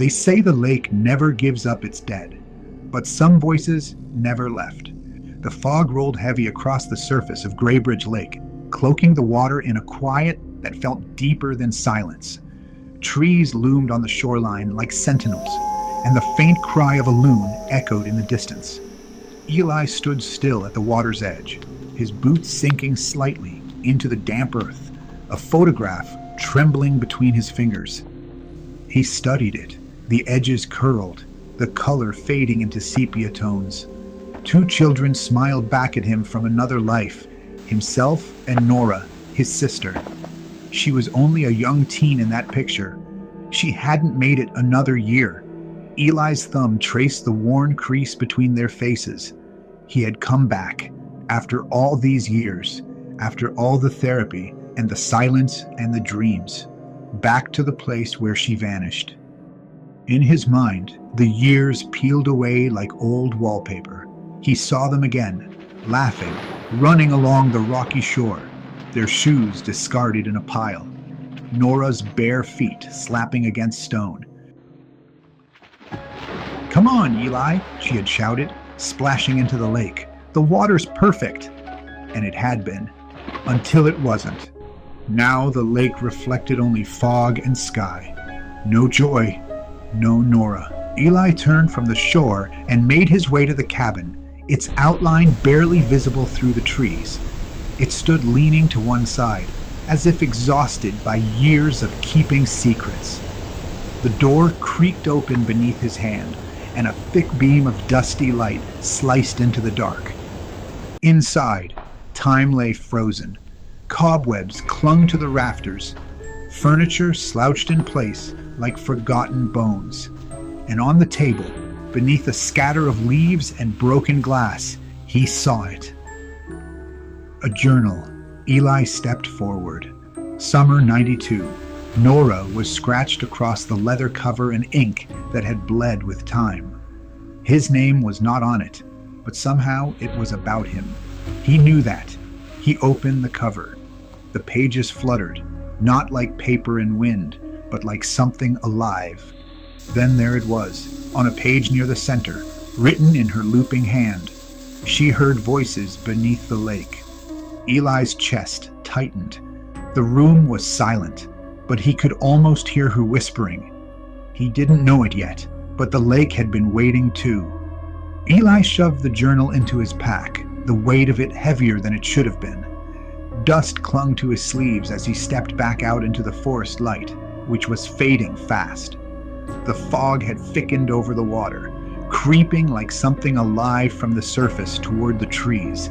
They say the lake never gives up its dead, but some voices never left. The fog rolled heavy across the surface of Graybridge Lake, cloaking the water in a quiet that felt deeper than silence. Trees loomed on the shoreline like sentinels, and the faint cry of a loon echoed in the distance. Eli stood still at the water's edge, his boots sinking slightly into the damp earth, a photograph trembling between his fingers. He studied it, the edges curled, the color fading into sepia tones. Two children smiled back at him from another life, himself and Nora, his sister. She was only a young teen in that picture. She hadn't made it another year. Eli's thumb traced the worn crease between their faces. He had come back, after all these years, after all the therapy and the silence and the dreams, back to the place where she vanished. In his mind, the years peeled away like old wallpaper. He saw them again, laughing, running along the rocky shore, their shoes discarded in a pile, Nora's bare feet slapping against stone. "Come on, Eli," she had shouted, splashing into the lake. "The water's perfect." And it had been, until it wasn't. Now the lake reflected only fog and sky. No joy, no Nora. Eli turned from the shore and made his way to the cabin, its outline barely visible through the trees. It stood leaning to one side, as if exhausted by years of keeping secrets. The door creaked open beneath his hand, and a thick beam of dusty light sliced into the dark. Inside, time lay frozen. Cobwebs clung to the rafters. Furniture slouched in place like forgotten bones. And on the table, beneath a scatter of leaves and broken glass, he saw it. A journal. Eli stepped forward. Summer '92. Nora was scratched across the leather cover in ink that had bled with time. His name was not on it, but somehow it was about him. He knew that. He opened the cover. The pages fluttered, not like paper in wind, but like something alive. Then there it was, on a page near the center, written in her looping hand. She heard voices beneath the lake. Eli's chest tightened. The room was silent, but he could almost hear her whispering. He didn't know it yet, but the lake had been waiting too. Eli shoved the journal into his pack, the weight of it heavier than it should have been. Dust clung to his sleeves as he stepped back out into the forest light, which was fading fast. The fog had thickened over the water, creeping like something alive from the surface toward the trees.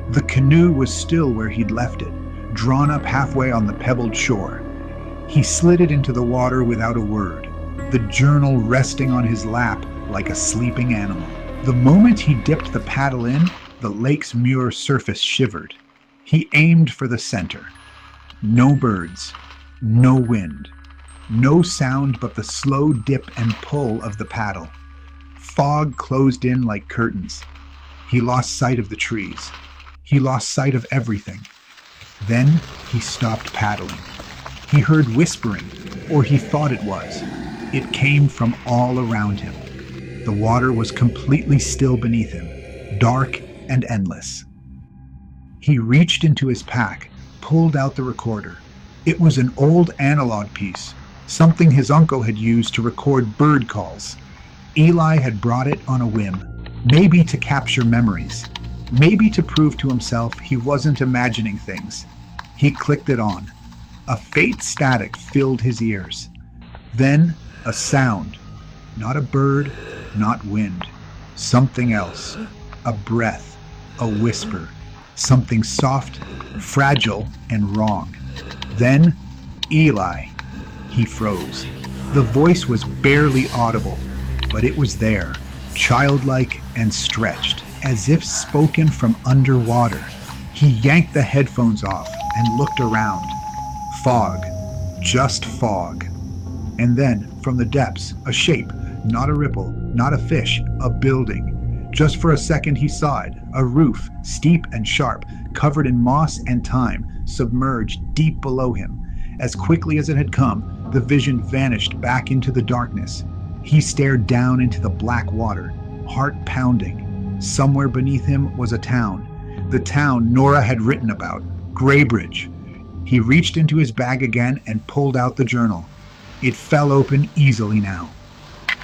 The canoe was still where he'd left it, drawn up halfway on the pebbled shore. He slid it into the water without a word, the journal resting on his lap like a sleeping animal. The moment he dipped the paddle in, the lake's muir surface shivered. He aimed for the center. No birds, no wind, no sound but the slow dip and pull of the paddle. Fog closed in like curtains. He lost sight of the trees. He lost sight of everything. Then he stopped paddling. He heard whispering, or he thought it was. It came from all around him. The water was completely still beneath him, dark and endless. He reached into his pack, pulled out the recorder. It was an old analog piece, something his uncle had used to record bird calls. Eli had brought it on a whim, maybe to capture memories, maybe to prove to himself he wasn't imagining things. He clicked it on. A faint static filled his ears. Then a sound, not a bird, not wind, something else, a breath, a whisper, something soft, fragile, and wrong. Then, Eli. He froze. The voice was barely audible, but it was there, childlike and stretched, as if spoken from underwater. He yanked the headphones off and looked around. Fog, just fog. And then, from the depths, a shape, not a ripple, not a fish, a building. Just for a second he saw it, a roof, steep and sharp, covered in moss and thyme, submerged deep below him. As quickly as it had come, the vision vanished back into the darkness. He stared down into the black water, heart pounding. Somewhere beneath him was a town. The town Nora had written about, Graybridge. He reached into his bag again and pulled out the journal. It fell open easily now,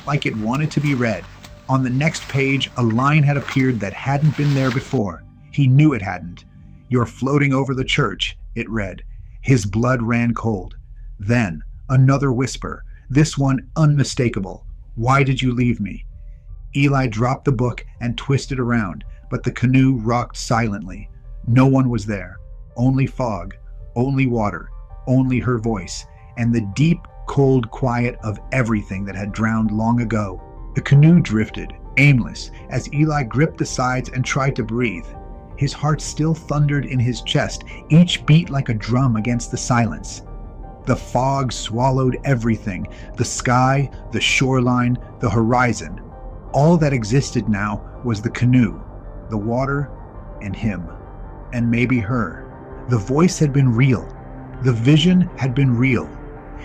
like it wanted to be read. On the next page, a line had appeared that hadn't been there before. He knew it hadn't. "You're floating over the church," it read. His blood ran cold. Then, another whisper, this one unmistakable. "Why did you leave me?" Eli dropped the book and twisted around, but the canoe rocked silently. No one was there. Only fog, only water, only her voice, and the deep, cold quiet of everything that had drowned long ago. The canoe drifted, aimless, as Eli gripped the sides and tried to breathe. His heart still thundered in his chest, each beat like a drum against the silence. The fog swallowed everything, the sky, the shoreline, the horizon. All that existed now was the canoe, the water, and him. And maybe her. The voice had been real. The vision had been real.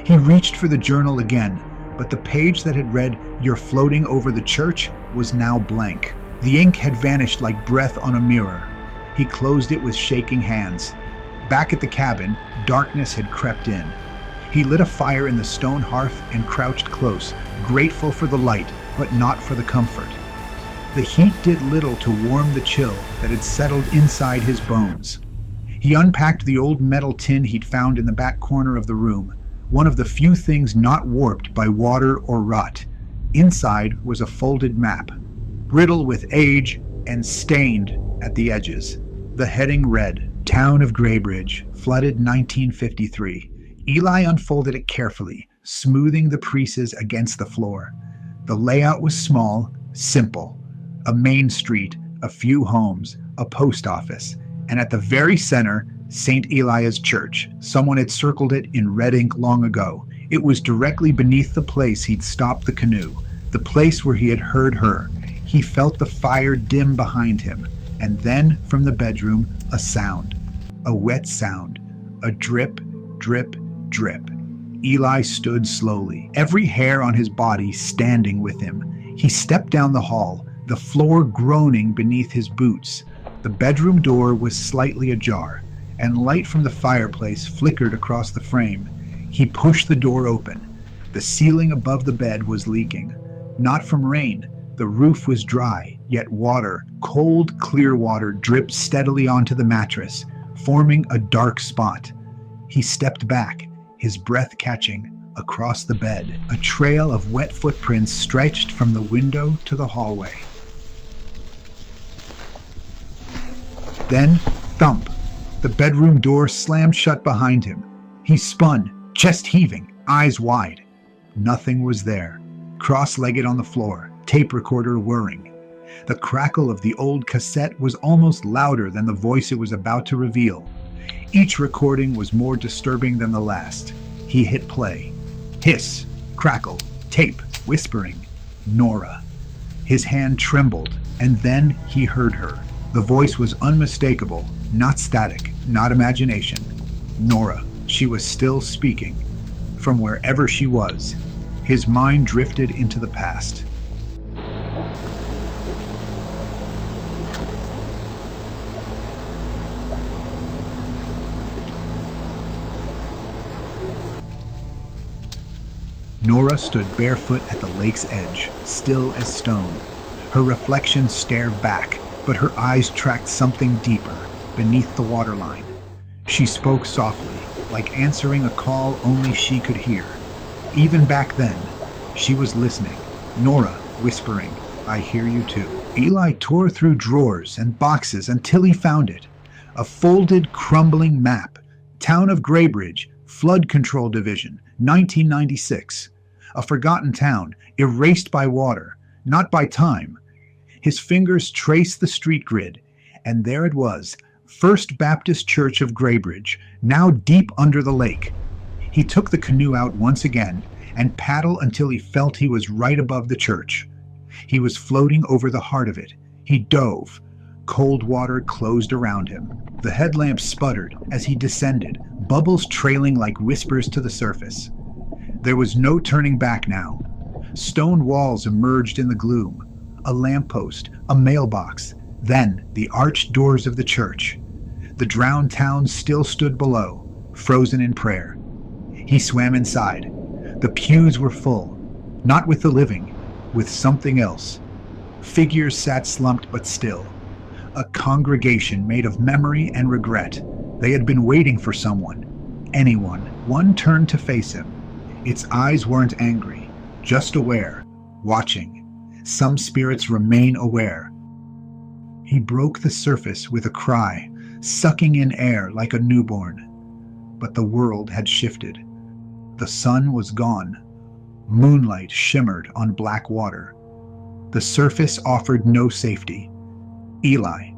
He reached for the journal again, but the page that had read, "You're floating over the church," was now blank. The ink had vanished like breath on a mirror. He closed it with shaking hands. Back at the cabin, darkness had crept in. He lit a fire in the stone hearth and crouched close, grateful for the light, but not for the comfort. The heat did little to warm the chill that had settled inside his bones. He unpacked the old metal tin he'd found in the back corner of the room, one of the few things not warped by water or rot. Inside was a folded map, brittle with age and stained at the edges. The heading read, "Town of Graybridge, flooded 1953. Eli unfolded it carefully, smoothing the creases against the floor. The layout was small, simple. A main street, a few homes, a post office, and at the very center, St. Elia's Church. Someone had circled it in red ink long ago. It was directly beneath the place he'd stopped the canoe, the place where he had heard her. He felt the fire dim behind him, and then, from the bedroom, a sound. A wet sound. A drip, drip, drip. Eli stood slowly, every hair on his body standing with him. He stepped down the hall, the floor groaning beneath his boots. The bedroom door was slightly ajar, and light from the fireplace flickered across the frame. He pushed the door open. The ceiling above the bed was leaking. Not from rain. The roof was dry, yet water, cold, clear water, dripped steadily onto the mattress, forming a dark spot. He stepped back, his breath catching, across the bed. A trail of wet footprints stretched from the window to the hallway. Then, thump. The bedroom door slammed shut behind him. He spun, chest heaving, eyes wide. Nothing was there. Cross-legged on the floor, tape recorder whirring. The crackle of the old cassette was almost louder than the voice it was about to reveal. Each recording was more disturbing than the last. He hit play. Hiss, crackle, tape, whispering. Nora. His hand trembled, and then he heard her. The voice was unmistakable, not static, not imagination. Nora. She was still speaking. From wherever she was, his mind drifted into the past. Nora stood barefoot at the lake's edge, still as stone. Her reflection stared back, but her eyes tracked something deeper, beneath the waterline. She spoke softly, like answering a call only she could hear. Even back then, she was listening. Nora whispering, "I hear you too." Eli tore through drawers and boxes until he found it. A folded, crumbling map. Town of Graybridge, Flood Control Division, 1996. A forgotten town, erased by water, not by time. His fingers traced the street grid, and there it was, First Baptist Church of Graybridge, now deep under the lake. He took the canoe out once again and paddled until he felt he was right above the church. He was floating over the heart of it. He dove. Cold water closed around him. The headlamp sputtered as he descended, bubbles trailing like whispers to the surface. There was no turning back now. Stone walls emerged in the gloom. A lamppost, a mailbox, then the arched doors of the church. The drowned town still stood below, frozen in prayer. He swam inside. The pews were full, not with the living, with something else. Figures sat slumped but still. A congregation made of memory and regret. They had been waiting for someone, anyone. One turned to face him. Its eyes weren't angry, just aware, watching. Some spirits remain aware. He broke the surface with a cry, sucking in air like a newborn. But the world had shifted. The sun was gone. Moonlight shimmered on black water. The surface offered no safety. Eli,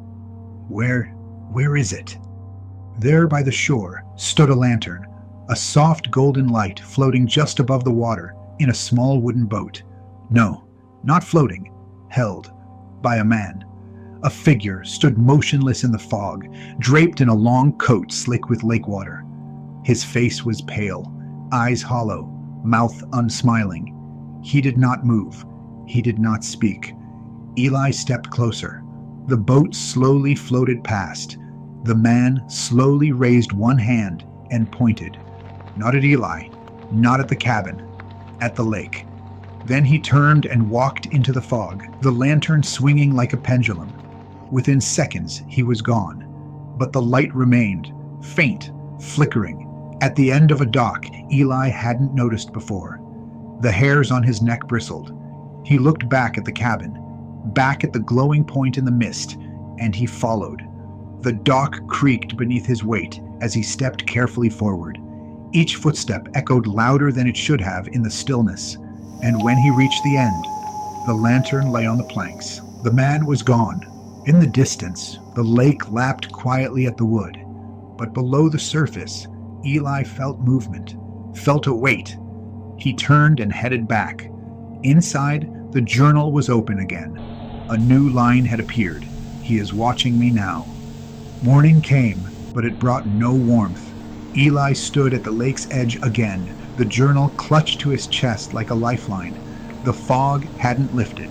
where is it? There by the shore stood a lantern, a soft golden light floating just above the water in a small wooden boat. No, not floating, held by a man. A figure stood motionless in the fog, draped in a long coat slick with lake water. His face was pale, eyes hollow, mouth unsmiling. He did not move. He did not speak. Eli stepped closer. The boat slowly floated past. The man slowly raised one hand and pointed. Not at Eli, not at the cabin, at the lake. Then he turned and walked into the fog, the lantern swinging like a pendulum. Within seconds, he was gone. But the light remained, faint, flickering. At the end of a dock Eli hadn't noticed before. The hairs on his neck bristled. He looked back at the cabin, back at the glowing point in the mist, and he followed. The dock creaked beneath his weight as he stepped carefully forward. Each footstep echoed louder than it should have in the stillness, and when he reached the end, the lantern lay on the planks. The man was gone. In the distance, the lake lapped quietly at the wood, but below the surface, Eli felt movement, felt a weight. He turned and headed back. Inside, the journal was open again. A new line had appeared. He is watching me now. Morning came, but it brought no warmth. Eli stood at the lake's edge again, the journal clutched to his chest like a lifeline. The fog hadn't lifted.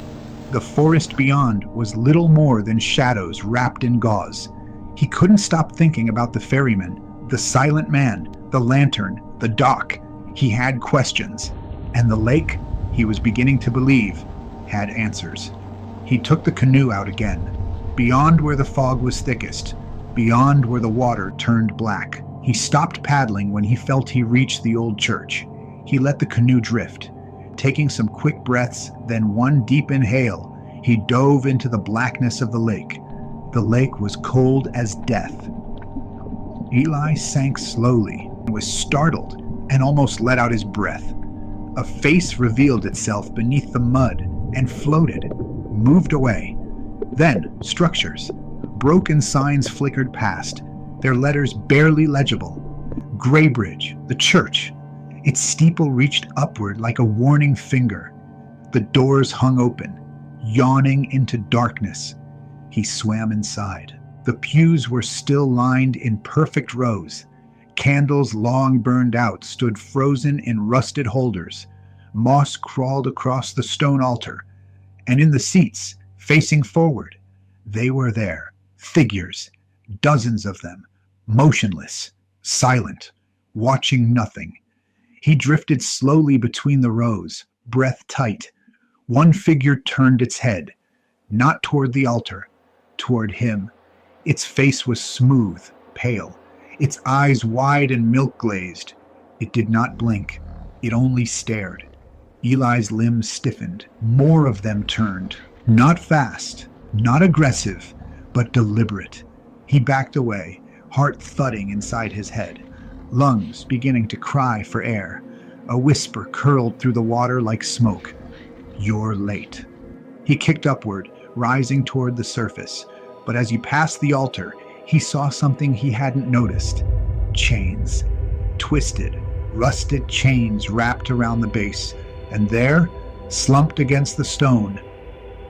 The forest beyond was little more than shadows wrapped in gauze. He couldn't stop thinking about the ferryman, the silent man, the lantern, the dock. He had questions, and the lake, he was beginning to believe, had answers. He took the canoe out again, beyond where the fog was thickest, beyond where the water turned black. He stopped paddling when he felt he reached the old church. He let the canoe drift. Taking some quick breaths, then one deep inhale, he dove into the blackness of the lake. The lake was cold as death. Eli sank slowly, was startled, and almost let out his breath. A face revealed itself beneath the mud and floated, moved away. Then, structures. Broken signs flickered past, their letters barely legible. Graybridge, the church. Its steeple reached upward like a warning finger. The doors hung open, yawning into darkness. He swam inside. The pews were still lined in perfect rows. Candles long burned out stood frozen in rusted holders. Moss crawled across the stone altar. And in the seats, facing forward, they were there, figures, dozens of them, motionless, silent, watching nothing. He drifted slowly between the rows, breath tight. One figure turned its head, not toward the altar, toward him. Its face was smooth, pale, its eyes wide and milk-glazed. It did not blink. It only stared. Eli's limbs stiffened. More of them turned. Not fast, not aggressive, but deliberate. He backed away, heart thudding inside his head, lungs beginning to cry for air. A whisper curled through the water like smoke. "You're late." He kicked upward, rising toward the surface, but as he passed the altar, he saw something he hadn't noticed. Chains. Twisted, rusted chains wrapped around the base, and there, slumped against the stone,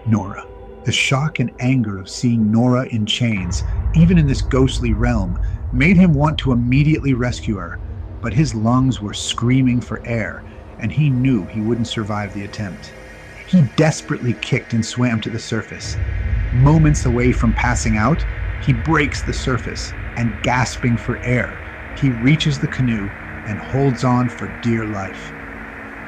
Nora. The shock and anger of seeing Nora in chains, even in this ghostly realm, made him want to immediately rescue her, but his lungs were screaming for air, and he knew he wouldn't survive the attempt. He desperately kicked and swam to the surface. Moments away from passing out, he breaks the surface, and gasping for air, he reaches the canoe and holds on for dear life.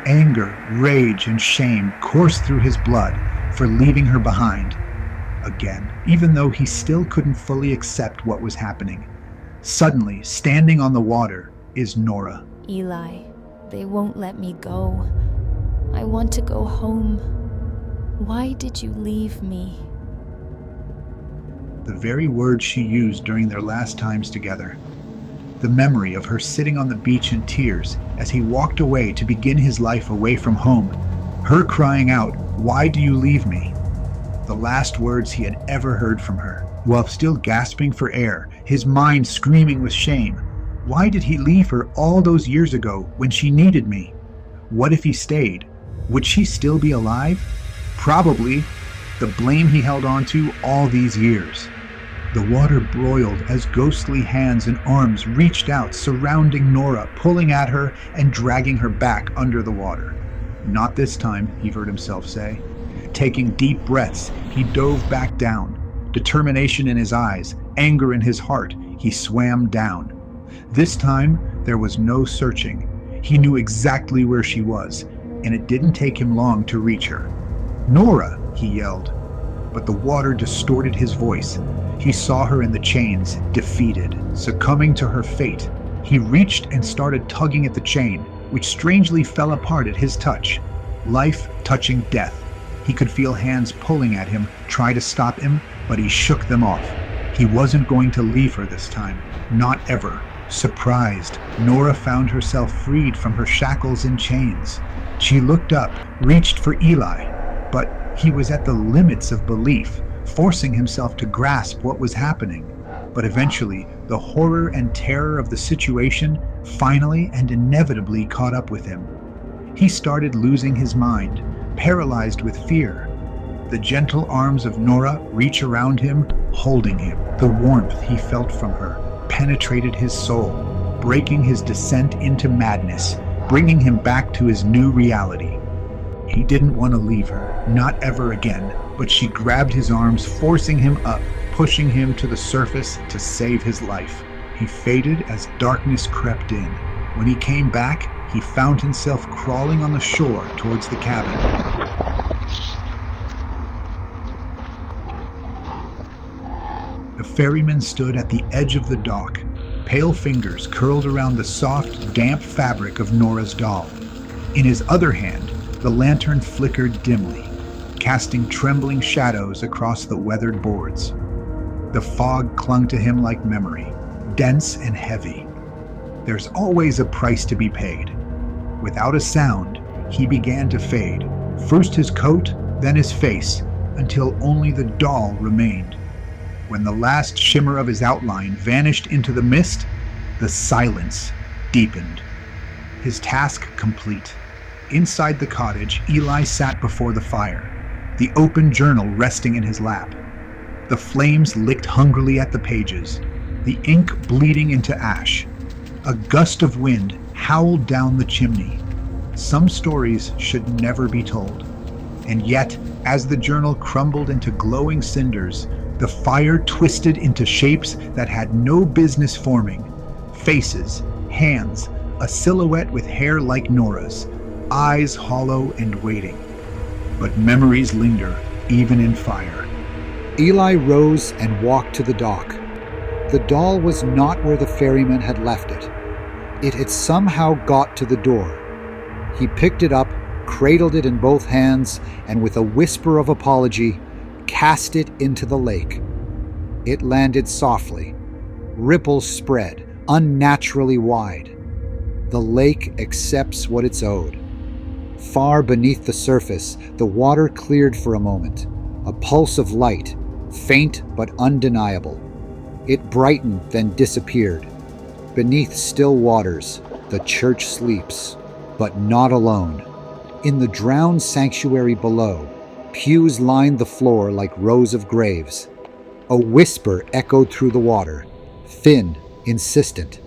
Anger, rage, and shame coursed through his blood for leaving her behind. Again, even though he still couldn't fully accept what was happening. Suddenly, standing on the water, is Nora. Eli, they won't let me go. I want to go home. Why did you leave me? The very words she used during their last times together. The memory of her sitting on the beach in tears as he walked away to begin his life away from home. Her crying out, "Why do you leave me?" The last words he had ever heard from her, while still gasping for air, his mind screaming with shame. Why did he leave her all those years ago when she needed me? What if he stayed? Would she still be alive? Probably. The blame he held on to all these years. The water broiled as ghostly hands and arms reached out, surrounding Nora, pulling at her and dragging her back under the water. Not this time, he heard himself say. Taking deep breaths, he dove back down. Determination in his eyes, anger in his heart, he swam down. This time, there was no searching. He knew exactly where she was, and it didn't take him long to reach her. "Nora!" he yelled. But the water distorted his voice. He saw her in the chains, defeated, succumbing to her fate. He reached and started tugging at the chain, which strangely fell apart at his touch. Life touching death. He could feel hands pulling at him, try to stop him, but he shook them off. He wasn't going to leave her this time. Not ever. Surprised, Nora found herself freed from her shackles and chains. She looked up, reached for Eli, but he was at the limits of belief, forcing himself to grasp what was happening. But eventually, the horror and terror of the situation finally and inevitably caught up with him. He started losing his mind, paralyzed with fear. The gentle arms of Nora reach around him, holding him. The warmth he felt from her penetrated his soul, breaking his descent into madness, bringing him back to his new reality. He didn't want to leave her, not ever again, but she grabbed his arms, forcing him up, pushing him to the surface to save his life. He faded as darkness crept in. When he came back, he found himself crawling on the shore towards the cabin. The ferryman stood at the edge of the dock, pale fingers curled around the soft, damp fabric of Nora's doll. In his other hand, the lantern flickered dimly, casting trembling shadows across the weathered boards. The fog clung to him like memory, dense and heavy. There's always a price to be paid. Without a sound, he began to fade, first his coat, then his face, until only the doll remained. When the last shimmer of his outline vanished into the mist, the silence deepened. His task complete. Inside the cottage, Eli sat before the fire, the open journal resting in his lap. The flames licked hungrily at the pages, the ink bleeding into ash. A gust of wind howled down the chimney. Some stories should never be told. And yet, as the journal crumbled into glowing cinders, the fire twisted into shapes that had no business forming. Faces, hands, a silhouette with hair like Nora's, eyes hollow and waiting. But memories linger, even in fire. Eli rose and walked to the dock. The doll was not where the ferryman had left it. It had somehow got to the door. He picked it up, cradled it in both hands, and with a whisper of apology, cast it into the lake. It landed softly. Ripples spread, unnaturally wide. The lake accepts what it's owed. Far beneath the surface, the water cleared for a moment. A pulse of light, faint but undeniable. It brightened, then disappeared. Beneath still waters, the church sleeps, but not alone. In the drowned sanctuary below, pews lined the floor like rows of graves. A whisper echoed through the water, thin, insistent.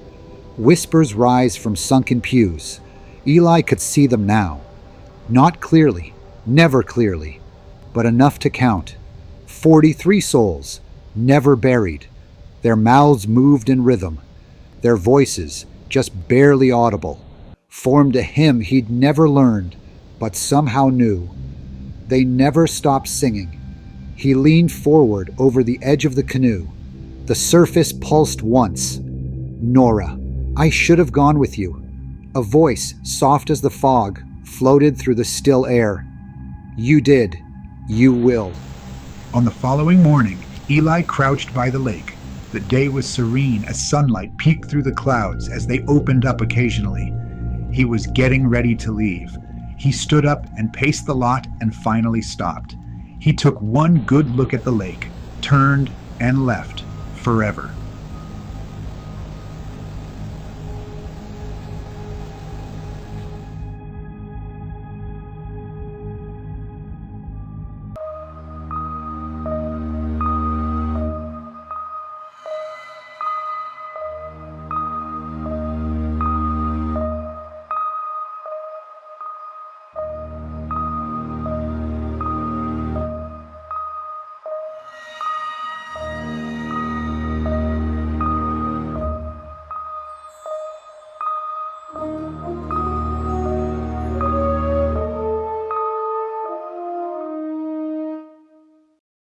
Whispers rise from sunken pews. Eli could see them now. Not clearly, never clearly, but enough to count. 43 souls, never buried. Their mouths moved in rhythm. Their voices, just barely audible, formed a hymn he'd never learned, but somehow knew. They never stopped singing. He leaned forward over the edge of the canoe. The surface pulsed once. Nora, I should have gone with you. A voice, soft as the fog, floated through the still air. You did. You will. On the following morning, Eli crouched by the lake. The day was serene as sunlight peeked through the clouds as they opened up occasionally. He was getting ready to leave. He stood up and paced the lot and finally stopped. He took one good look at the lake, turned, and left forever.